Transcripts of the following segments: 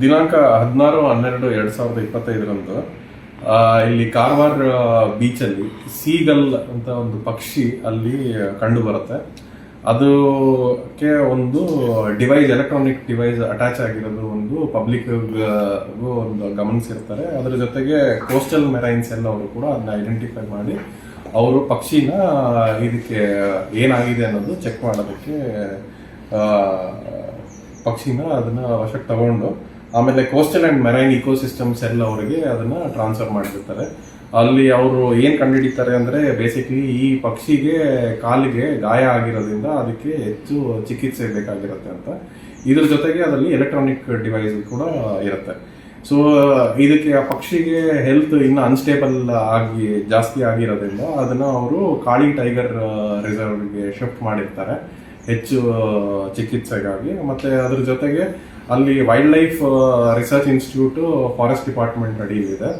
ದಿನಾಂಕ 16/12/2025 ಇಲ್ಲಿ ಕಾರವಾರ ಬೀಚಲ್ಲಿ ಸೀಗಲ್ ಅಂತ ಒಂದು ಪಕ್ಷಿ ಅಲ್ಲಿ ಕಂಡು ಬರುತ್ತೆ. ಅದಕ್ಕೆ ಒಂದು ಡಿವೈಸ್, ಎಲೆಕ್ಟ್ರಾನಿಕ್ ಡಿವೈಸ್ ಅಟ್ಯಾಚ್ ಆಗಿರೋದು ಒಂದು ಪಬ್ಲಿಕ್ ಒಂದು ಗಮನಿಸಿರ್ತಾರೆ. ಅದರ ಜೊತೆಗೆ ಕೋಸ್ಟಲ್ ಮೆರೈನ್ಸ್ ಎಲ್ಲ ಅವರು ಕೂಡ ಅದನ್ನ ಐಡೆಂಟಿಫೈ ಮಾಡಿ ಅವರು ಪಕ್ಷಿನ ಇದಕ್ಕೆ ಏನಾಗಿದೆ ಅನ್ನೋದು ಚೆಕ್ ಮಾಡೋದಕ್ಕೆ ಪಕ್ಷಿನ ಅದನ್ನ ವಶಕ್ಕೆ ತಗೊಂಡು ಆಮೇಲೆ ಕೋಸ್ಟಲ್ ಅಂಡ್ ಮೆರೈನ್ ಇಕೋಸಿಸ್ಟಮ್ಸ್ ಎಲ್ಲ ಅವರಿಗೆ ಅದನ್ನ ಟ್ರಾನ್ಸ್ಫರ್ ಮಾಡಿರ್ತಾರೆ. ಅಲ್ಲಿ ಅವರು ಏನ್ ಕಂಡುಹಿಡಿತಾರೆ ಅಂದ್ರೆ ಬೇಸಿಕ್ಲಿ ಈ ಪಕ್ಷಿಗೆ ಕಾಲಿಗೆ ಗಾಯ ಆಗಿರೋದ್ರಿಂದ ಅದಕ್ಕೆ ಹೆಚ್ಚು ಚಿಕಿತ್ಸೆ ಬೇಕಾಗಿರುತ್ತೆ ಅಂತ. ಇದ್ರ ಜೊತೆಗೆ ಅದರಲ್ಲಿ ಎಲೆಕ್ಟ್ರಾನಿಕ್ ಡಿವೈಸ್ ಕೂಡ ಇರುತ್ತೆ. ಸೊ ಇದಕ್ಕೆ ಆ ಪಕ್ಷಿಗೆ ಹೆಲ್ತ್ ಇನ್ನು ಅನ್ಸ್ಟೇಬಲ್ ಆಗಿ ಜಾಸ್ತಿ ಆಗಿರೋದ್ರಿಂದ ಅದನ್ನ ಅವರು ಕಾಳಿ ಟೈಗರ್ ರಿಸರ್ವ್ಗೆ ಶಿಫ್ಟ್ ಮಾಡಿರ್ತಾರೆ ಹೆಚ್ಚು ಚಿಕಿತ್ಸೆಗಾಗಿ. ಮತ್ತೆ ಅದ್ರ ಜೊತೆಗೆ ಅಲ್ಲಿ wildlife research institute forest department ಅಡಿಯಿದೆ.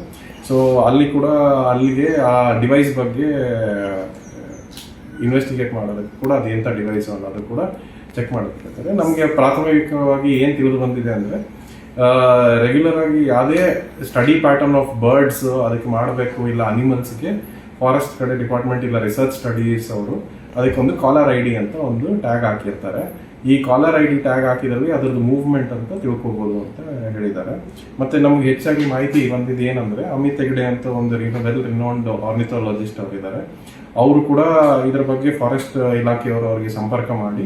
ಸೊ ಅಲ್ಲಿ ಕೂಡ ಅಲ್ಲಿಗೆ ಆ ಡಿವೈಸ್ ಬಗ್ಗೆ ಇನ್ವೆಸ್ಟಿಗೇಟ್ ಮಾಡೋದಕ್ಕೆ ಕೂಡ ಅದು ಎಂಥ ಡಿವೈಸ್ ಅನ್ನೋದು ಕೂಡ ಚೆಕ್ ಮಾಡಬೇಕಾಗ್ತದೆ. ನಮಗೆ ಪ್ರಾಥಮಿಕವಾಗಿ ಏನು ತಿಳಿದು ಬಂದಿದೆ ಅಂದರೆ ರೆಗ್ಯುಲರ್ ಆಗಿ ಯಾವುದೇ ಸ್ಟಡಿ ಪ್ಯಾಟರ್ನ್ ಆಫ್ ಬರ್ಡ್ಸ್ ಅದಕ್ಕೆ ಮಾಡಬೇಕು ಇಲ್ಲ ಅನಿಮಲ್ಸ್ಗೆ ಫಾರೆಸ್ಟ್ ಕಡೆ ಡಿಪಾರ್ಟ್ಮೆಂಟ್ ಇಲ್ಲ ರಿಸರ್ಚ್ ಸ್ಟಡೀಸ್ ಅವರು ಅದಕ್ಕೆ ಒಂದು ಕಾಲರ್ ಐ ಡಿ ಅಂತ ಒಂದು ಟ್ಯಾಗ್ ಹಾಕಿರ್ತಾರೆ. ಈ ಕಾಲರ್ ಐ ಡಿ ಟ್ಯಾಗ್ ಹಾಕಿದಲ್ಲಿ ಅದರದ್ದು ಮೂವ್ಮೆಂಟ್ ಅಂತ ತಿಳ್ಕೊಬೋದು ಅಂತ ಹೇಳಿದ್ದಾರೆ. ಮತ್ತೆ ನಮ್ಗೆ ಹೆಚ್ಚಾಗಿ ಮಾಹಿತಿ ಬಂದಿದ್ದು ಏನಂದ್ರೆ ಅಮಿತ್ ಹೆಗ್ಡೆ ಅಂತ ಒಂದು ವೆಲ್ ರಿನೌಂಡ್ ಆರ್ನಿಥಾಲಜಿಸ್ಟ್ ಅವರಿದ್ದಾರೆ. ಅವರು ಕೂಡ ಇದರ ಬಗ್ಗೆ ಫಾರೆಸ್ಟ್ ಇಲಾಖೆಯವರು ಅವರಿಗೆ ಸಂಪರ್ಕ ಮಾಡಿ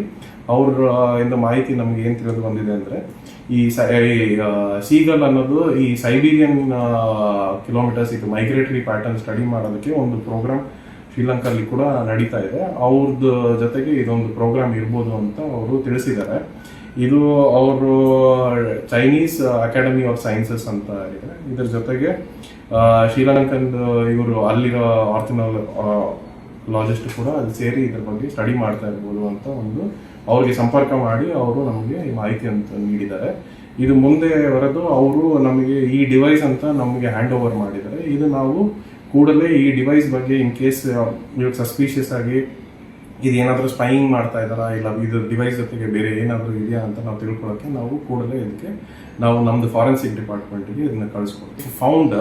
ಇಂದ ಮಾಹಿತಿ ನಮ್ಗೆ ಏನ್ ತಿಳಿದು ಬಂದಿದೆ ಅಂದ್ರೆ ಈ ಸೀಗಲ್ ಅನ್ನೋದು ಈ ಸೈಬೀರಿಯನ್ ಕಿಲೋಮೀಟರ್ಸ್ ಇದು ಮೈಗ್ರೇಟರಿ ಪ್ಯಾಟರ್ನ್ ಸ್ಟಡಿ ಮಾಡೋದಕ್ಕೆ ಒಂದು ಪ್ರೋಗ್ರಾಮ್ ಶ್ರೀಲಂಕಾದಲ್ಲಿ ಕೂಡ ನಡೀತಾ ಇದೆ. ಅವ್ರದ್ದು ಜೊತೆಗೆ ಇದೊಂದು ಪ್ರೋಗ್ರಾಮ್ ಇರ್ಬೋದು ಅಂತ ಅವರು ತಿಳಿಸಿದ್ದಾರೆ. ಇದು ಅವರು ಚೈನೀಸ್ ಅಕಾಡೆಮಿ ಆಫ್ ಸೈನ್ಸಸ್ ಅಂತ ಇದೆ. ಇದರ ಜೊತೆಗೆ ಶ್ರೀಲಂಕನ್ ಇವರು ಅಲ್ಲಿರೋ ಆರ್ಥಿನಾಲಜಿಸ್ಟ್ ಕೂಡ ಅಲ್ಲಿ ಸೇರಿ ಇದ್ರ ಬಗ್ಗೆ ಸ್ಟಡಿ ಮಾಡ್ತಾ ಇರ್ಬೋದು ಅಂತ ಒಂದು ಅವ್ರಿಗೆ ಸಂಪರ್ಕ ಮಾಡಿ ಅವರು ನಮಗೆ ಈ ಮಾಹಿತಿ ಅಂತ ನೀಡಿದ್ದಾರೆ. ಇದು ಮುಂದೆ ಬರೆದು ಅವರು ನಮಗೆ ಈ ಡಿವೈಸ್ ಅಂತ ನಮಗೆ ಹ್ಯಾಂಡ್ ಓವರ್ ಮಾಡಿದ್ದಾರೆ. ಇದು ನಾವು ಕೂಡಲೇ ಈ ಡಿವೈಸ್ ಬಗ್ಗೆ ಇನ್ ಕೇಸ್ ಇವಾಗ ಸಸ್ಪಿಷಿಯಸ್ ಆಗಿ ಇದೇನಾದರೂ ಸ್ಪೈಯಿಂಗ್ ಮಾಡ್ತಾ ಇದ್ದಾರಾ ಇಲ್ಲ ಇದು ಡಿವೈಸ್ ಜೊತೆಗೆ ಬೇರೆ ಏನಾದರೂ ಇದೆಯಾ ಅಂತ ನಾವು ತಿಳ್ಕೊಳ್ಳೋಕ್ಕೆ ನಾವು ಕೂಡಲೇ ಇದಕ್ಕೆ ನಾವು ನಮ್ದು ಫಾರೆನ್ಸಿಕ್ ಡಿಪಾರ್ಟ್ಮೆಂಟ್ಗೆ ಇದನ್ನ ಕಳಿಸ್ಕೊಡ್ತೀವಿ. ಫೌಂಡ್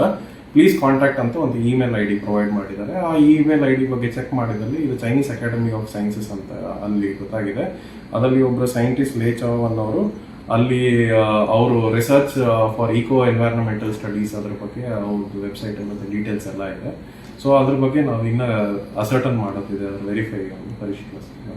ಪ್ಲೀಸ್ ಕಾಂಟ್ಯಾಕ್ಟ್ ಅಂತ ಒಂದು ಇಮೇಲ್ ಐ ಡಿ ಪ್ರೊವೈಡ್ ಮಾಡಿದ್ದಾರೆ. ಆ ಇಮೇಲ್ ಐ ಡಿ ಬಗ್ಗೆ ಚೆಕ್ ಮಾಡಿದಲ್ಲಿ ಇದು ಚೈನೀಸ್ ಅಕಾಡೆಮಿ ಆಫ್ ಸೈನ್ಸಸ್ ಅಂತ ಅಲ್ಲಿ ಗೊತ್ತಾಗಿದೆ. ಅದರಲ್ಲಿ ಒಬ್ಬರು ಸೈಂಟಿಸ್ಟ್ ಲೇ ಚಾವ್ ಅನ್ನೋರು ಅಲ್ಲಿ ಅವರು research for eco environmental studies ಅದ್ರ ಬಗ್ಗೆ ಅವ್ರದ್ದು ವೆಬ್ಸೈಟ್ ಮತ್ತು ಡೀಟೇಲ್ಸ್ ಎಲ್ಲ ಇದೆ. ಸೊ ಅದ್ರ ಬಗ್ಗೆ ನಾವು ಇನ್ನ ಅಸರ್ಟನ್ ಮಾಡೋದಿದೆ, ವೆರಿಫೈ ಪರಿಶೀಲಿಸ್ತೀವಿ.